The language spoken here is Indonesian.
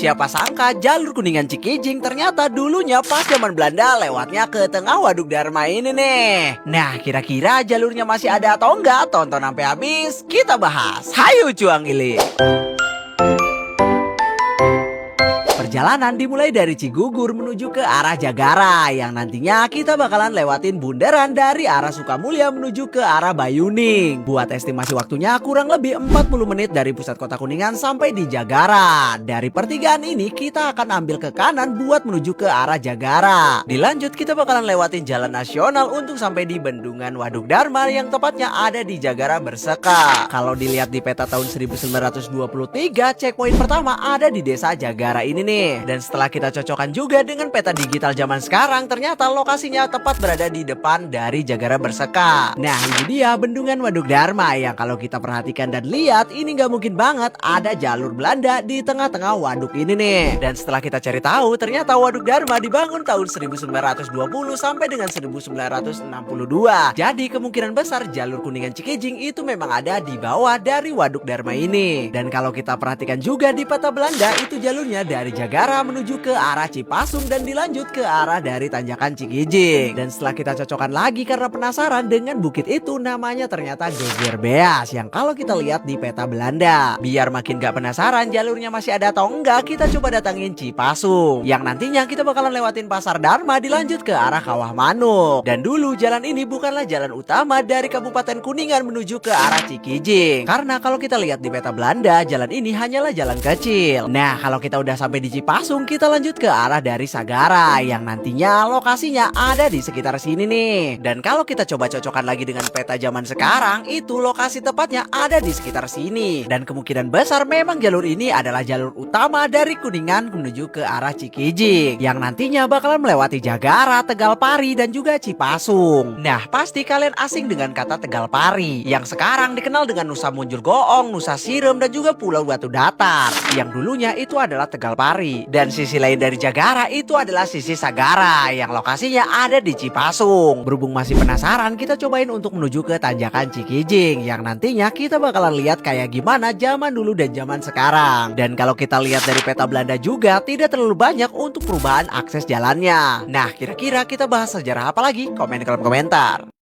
siapa sangka jalur Kuningan Cikijing ternyata dulunya pas zaman Belanda lewatnya ke tengah Waduk Dharma ini nih. Nah, kira-kira jalurnya masih ada atau enggak? Tonton sampai habis, kita bahas. Hayu cuang ili. Perjalanan dimulai dari Cigugur menuju ke arah Jagara yang nantinya kita bakalan lewatin bundaran dari arah Sukamulya menuju ke arah Bayuning. Buat estimasi waktunya kurang lebih 40 menit dari pusat kota Kuningan sampai di Jagara. Dari pertigaan ini kita akan ambil ke kanan buat menuju ke arah Jagara. Dilanjut kita bakalan lewatin jalan nasional untuk sampai di Bendungan Waduk Dharma yang tepatnya ada di Jagara Berseka. Kalau dilihat di peta tahun 1923, checkpoint pertama ada di desa Jagara ini nih. Dan setelah kita cocokkan juga dengan peta digital zaman sekarang, ternyata lokasinya tepat berada di depan dari Jagara Berseka. Nah, ini dia Bendungan Waduk Dharma yang kalau kita perhatikan dan lihat, ini nggak mungkin banget ada jalur Belanda di tengah-tengah waduk ini nih. Dan setelah kita cari tahu, ternyata Waduk Dharma dibangun tahun 1920 sampai dengan 1962. Jadi kemungkinan besar jalur Kuningan Cikijing itu memang ada di bawah dari Waduk Dharma ini. Dan kalau kita perhatikan juga di peta Belanda, itu jalurnya dari Jagara menuju ke arah Cipasung dan dilanjut ke arah dari Tanjakan Cikijing. Dan setelah kita cocokkan lagi karena penasaran dengan bukit itu, namanya ternyata Geger Beas yang kalau kita lihat di peta Belanda. Biar makin gak penasaran jalurnya masih ada atau enggak, kita coba datangin Cipasung yang nantinya kita bakalan lewatin Pasar Dharma dilanjut ke arah Kawah Manuk. Dan dulu jalan ini bukanlah jalan utama dari Kabupaten Kuningan menuju ke arah Cikijing, karena kalau kita lihat di peta Belanda, jalan ini hanyalah jalan kecil. Nah, kalau kita udah sampai di Cipasung, kita lanjut ke arah dari Sagara yang nantinya lokasinya ada di sekitar sini nih. Dan kalau kita coba cocokkan lagi dengan peta zaman sekarang, itu lokasi tepatnya ada di sekitar sini. Dan kemungkinan besar memang jalur ini adalah jalur utama dari Kuningan menuju ke arah Cikijing yang nantinya bakalan melewati Jagara, Tegalpari, dan juga Cipasung. Nah, pasti kalian asing dengan kata Tegalpari yang sekarang dikenal dengan Nusa Munjul Goong, Nusa Sireum, dan juga Pulau Batu Datar yang dulunya itu adalah Tegalpari. Dan sisi lain dari Jagara itu adalah sisi Sagara yang lokasinya ada di Cipasung. Berhubung masih penasaran, kita cobain untuk menuju ke Tanjakan Cikijing yang nantinya kita bakalan lihat kayak gimana zaman dulu dan zaman sekarang. Dan kalau kita lihat dari peta Belanda juga tidak terlalu banyak untuk perubahan akses jalannya. Nah, kira-kira kita bahas sejarah apa lagi? Komen di kolom komentar.